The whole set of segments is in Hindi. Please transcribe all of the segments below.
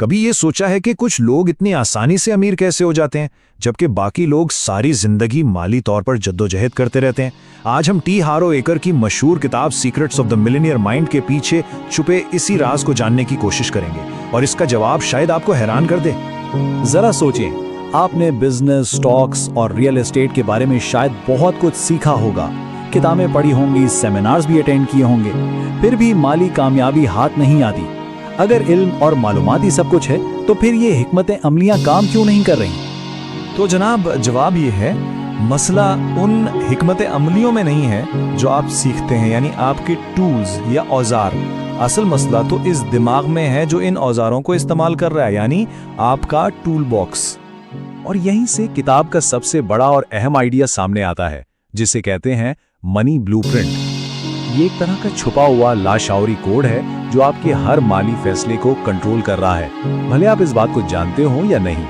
कभी ये सोचा है कि कुछ लोग इतनी आसानी से अमीर कैसे हो जाते हैं, जबकि बाकी लोग सारी जिंदगी माली तौर पर जद्दोजहद करते रहते हैं। आज हम टी हारो एकर की मशहूर किताब secrets of the millionaire mind के पीछे छुपे इसी राज को जानने की कोशिश करेंगे, और इसका जवाब शायद आपको हैरान कर दे। जरा सोचें, आपने बिजनेस, स्टॉक्स और रियल एस्टेट के बारे में शायद बहुत कुछ सीखा होगा, किताबें पढ़ी होंगी, सेमिनार्स भी अटेंड किए होंगे, फिर भी माली कामयाबी हाथ नहीं आती। अगर इल्म और मालूमात ही सब कुछ है, तो फिर ये हिकमतें अमलियां काम क्यों नहीं कर रही? तो जनाब, जवाब ये है, मसला उन हिकमतें अमलियों में नहीं है जो आप सीखते हैं, यानी आपके टूल्स या औजार। असल मसला तो इस दिमाग में है जो इन औजारों को इस्तेमाल कर रहा है, यानी आपका टूल बॉक्स। और यहीं से किताब का सबसे बड़ा और अहम आइडिया सामने आता है, जिसे कहते हैं मनी ब्लूप्रिंट। ये एक तरह का छुपा हुआ लाशौरी कोड है जो आपके हर माली फैसले को कंट्रोल कर रहा है, भले आप इस बात को जानते हो या नहीं।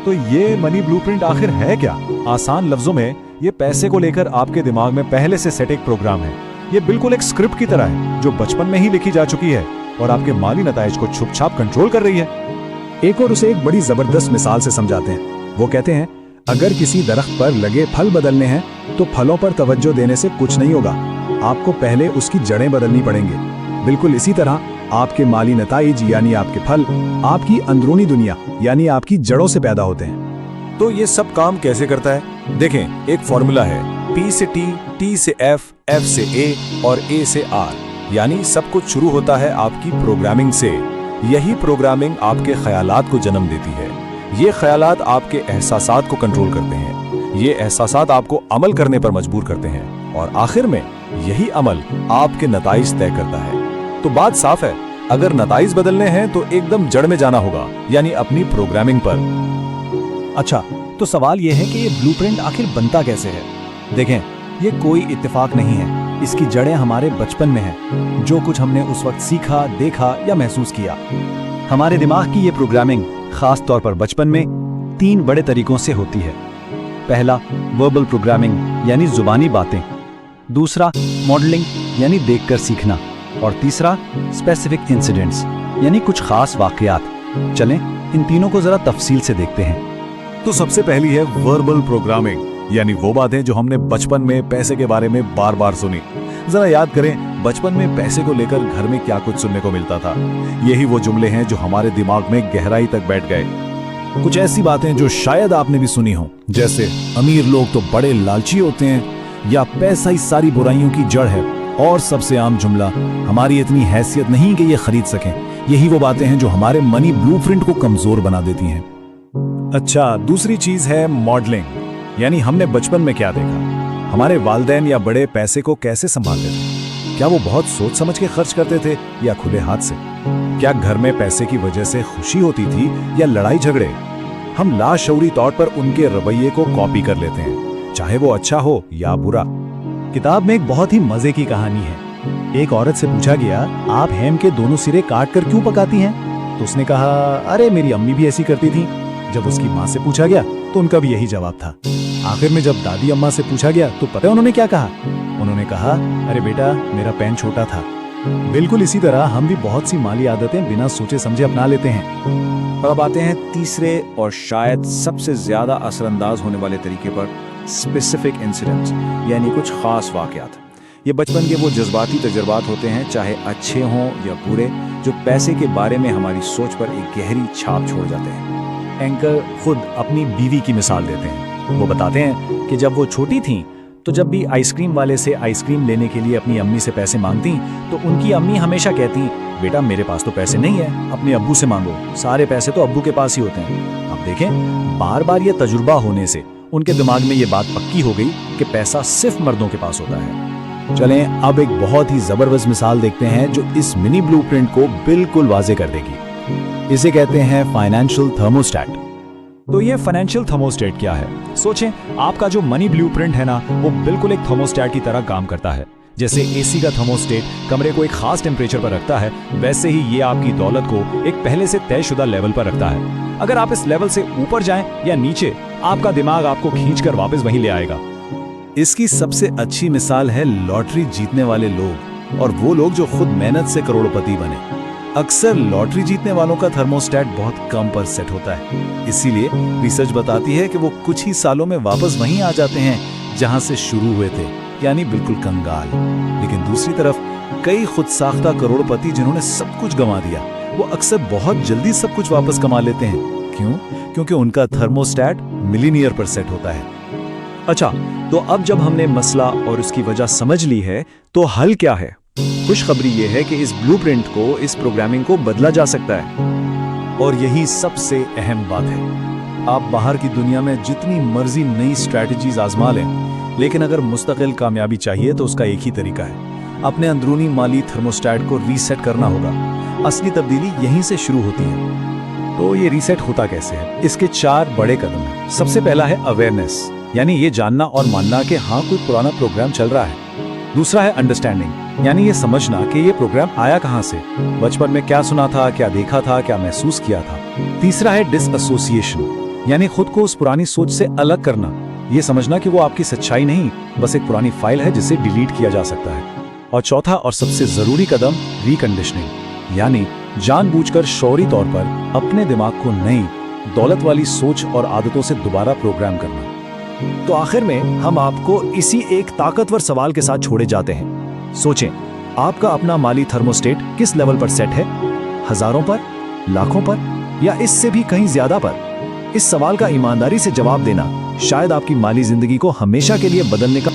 तो ये मनी ब्लूप्रिंट आखिर है क्या? आसान लफ्जों में, ये पैसे को लेकर आपके दिमाग में पहले से सेट एक प्रोग्राम है। ये बिल्कुल एक स्क्रिप्ट की तरह है जो बचपन में ही लिखी जा चुकी है और आपके माली नताइज को छुप-छाप कंट्रोल कर रही है। एक और उसे एक बड़ी जबरदस्त मिसाल से समझाते हैं। वो कहते हैं, अगर किसी दरख्त पर लगे फल बदलने हैं तो फलों पर तवज्जो देने से कुछ नहीं होगा, आपको पहले उसकी जड़ें बदलनी पड़ेंगे। बिल्कुल इसी तरह आपके माली नताइज यानी आपके फल आपकी अंदरूनी दुनिया यानी आपकी जड़ों से पैदा होते हैं। तो ये सब काम कैसे करता है? देखें, एक फॉर्मूला है, P से T, T से F, F से A और A से R, यानी सब कुछ शुरू होता है आपकी प्रोग्रामिंग से। यही प्रोग्रामिंग आपके ख्यालात को जन्म देती है। ये ख्यालात आपके एहसासात को कंट्रोल करते हैं। ये एहसासात आपको अमल करने पर मजबूर करते हैं और आखिर में यही अमल आपके नताइज तय करता है। तो बात साफ है, अगर नताइज बदलने हैं तो एकदम जड़ में जाना होगा, यानी अपनी प्रोग्रामिंग पर। अच्छा, तो सवाल यह है कि ये ब्लूप्रिंट आखिर बनता कैसे है? देखें, ये कोई इत्तेफाक नहीं है। इसकी जड़ें हमारे बचपन में हैं, जो कुछ हमने उस वक्त सीखा, देखा या महसूस किया। हमारे दिमाग की ये प्रोग्रामिंग खास तौर पर बचपन में 3 बड़े तरीकों से होती है। पहला, वर्बल प्रोग्रामिंग यानी जुबानी बातें। दूसरा, मॉडलिंग यानी देखकर सीखना। और तीसरा, स्पेसिफिक इंसिडेंट्स यानी कुछ खास वाकयात। चलें इन तीनों को जरा तफसील से देखते हैं। तो सबसे पहली है वर्बल प्रोग्रामिंग, यानी वो बातें जो हमने बचपन में पैसे के बारे में बार बार सुनी। जरा याद करें, बचपन में पैसे को लेकर घर में क्या कुछ सुनने को मिलता था। यही वो जुमले हैं जो हमारे दिमाग में गहराई तक बैठ गए। कुछ ऐसी बातें जो शायद आपने भी सुनी हो, जैसे अमीर लोग तो बड़े लालची होते हैं, या पैसा ही सारी बुराइयों की जड़ है, और सबसे आम जुमला, हमारी इतनी हैसियत नहीं कि ये खरीद सकें। यही वो बातें हैं जो हमारे मनी ब्लूप्रिंट को कमजोर बना देती हैं। अच्छा, दूसरी चीज है मॉडलिंग, यानी हमने बचपन में क्या देखा, हमारे वालिदैन या बड़े पैसे को कैसे संभालते थे। क्या वो बहुत सोच समझ के खर्च करते थे या खुले हाथ से? क्या घर में पैसे की वजह से खुशी होती थी या लड़ाई झगड़े? हम लाशऊरी तौर पर उनके रवैये को कॉपी कर लेते हैं, चाहे वो अच्छा हो या बुरा। किताब में एक बहुत ही मजे की कहानी है। एक औरत से पूछा गया, आप हैम के दोनों सिरे काट कर क्यों पकाती हैं? तो उसने कहा, अरे मेरी अम्मी भी ऐसी करती थी। जब उसकी माँ से पूछा गया तो उनका भी यही जवाब था। आखिर में जब दादी अम्मा से पूछा गया तो पता है उन्होंने क्या कहा? उन्होंने कहा, अरे बेटा, मेरा पेन छोटा था। बिल्कुल इसी तरह हम भी बहुत सी माली आदतें बिना सोचे समझे अपना लेते हैं। अब आते हैं तीसरे और शायद सबसे ज्यादा असरअंदाज होने वाले तरीके पर, स्पेसिफिक इंसिडेंट्स, यानी कुछ खास वाकयात। ये बचपन के वो जज्बाती तजुर्बात होते हैं, चाहे अच्छे हों या बुरे, जो पैसे के बारे में हमारी सोच पर एक गहरी छाप छोड़ जाते हैं। एंकर खुद अपनी बीवी की मिसाल देते हैं। वो बताते हैं कि जब वो छोटी थीं, तो जब भी आइसक्रीम वाले से आइसक्रीम लेने के लिए अपनी अम्मी से पैसे मांगती, तो उनकी अम्मी हमेशा कहती, बेटा मेरे पास तो पैसे नहीं है, अपने अब्बू से मांगो, सारे पैसे तो अब्बू के पास ही होते हैं। अब देखें, बार बार ये तजुर्बा होने से उनके दिमाग में ये बात पक्की हो गई कि पैसा सिर्फ मर्दों के पास होता है। चलें अब एक बहुत ही जबरदस्त मिसाल देखते हैं जो इस मिनी ब्लूप्रिंट को बिल्कुल वाजे कर देगी। इसे कहते हैं फाइनेंशियल थर्मोस्टेट। तो ये फाइनेंशियल थर्मोस्टेट क्या है? सोचें, आपका जो मनी ब्लूप्रिंट है ना, वो बिल्कुल एक थर्मोस्टेट की तरह काम करता है। जैसे एसी का थर्मोस्टेट कमरे को एक खास टेम्परेचर पर रखता है, वैसे ही ये आपकी दौलत को एक पहले से तयशुदा लेवल पर रखता है। अगर आप इस लेवल से ऊपर जाएं या नीचे, आपका दिमाग आपको खींचकर वापस वहीं ले आएगा। इसकी सबसे अच्छी मिसाल है लॉटरी जीतने वाले लोग और वो लोग जो खुद मेहनत से करोड़पति बने। अक्सर लॉटरी जीतने वालों का थर्मोस्टेट बहुत कम पर सेट होता है। इसीलिए रिसर्च बताती है कि वो कुछ ही सालों में वापस वहीं आ जाते हैं जहां से शुरू हुए थे, यानी बिल्कुल कंगाल। लेकिन दूसरी तरफ कई खुद साख्ता करोड़पति जिन्होंने सब कुछ गंवा दिया, वो अक्सर बहुत जल्दी सब कुछ वापस कमा लेते हैं। क्यों? क्योंकि उनका थर्मोस्टेट मिलीनियर पर सेट होता है। अच्छा, तो अब जब हमने मसला और उसकी वजह समझ ली है, तो हल क्या है? खुशखबरी ये है कि इस ब्लूप्रिंट को, इस प्रोग्रामिंग को बदला जा सकता है। और यही सबसे अहम बात है। आप बाहर की दुनिया में जितनी मर्जी नई स्ट्रैटेजीज आजमा लें, लेकिन अगर मुस्तकिल कामयाबी चाहिए तो उसका एक ही तरीका है, अपने अंदरूनी माली थर्मोस्टेट को रीसेट करना होगा। असली तब्दीली यहीं से शुरू होती है। तो ये रीसेट होता कैसे है? इसके 4 बड़े कदम हैं। सबसे पहला है अवेयरनेस, यानी ये जानना और मानना कि हाँ, कोई पुराना प्रोग्राम चल रहा है। दूसरा है अंडरस्टैंडिंग, यानी ये समझना कि ये प्रोग्राम आया कहाँ से, बचपन में क्या सुना था, क्या देखा था, क्या महसूस किया था। तीसरा है डिसएसोसिएशन, यानी खुद को उस पुरानी सोच से अलग करना, ये समझना कि वो आपकी सच्चाई नहीं, बस एक पुरानी फाइल है जिसे डिलीट किया जा सकता है। और चौथा और सबसे जरूरी कदम रिकंडीशनिंग, यानी जानबूझकर शौरी तौर पर अपने दिमाग को नई दौलत वाली सोच और आदतों से दोबारा प्रोग्राम करना। तो आखिर में हम आपको इसी एक ताकतवर सवाल के साथ छोड़े जाते हैं। सोचें, आपका अपना माली थर्मोस्टेट किस लेवल पर सेट है? हजारों पर, लाखों पर, या इससे भी कहीं ज्यादा पर? इस सवाल का ईमानदारी से जवाब देना शायद आपकी माली जिंदगी को हमेशा के लिए बदलने का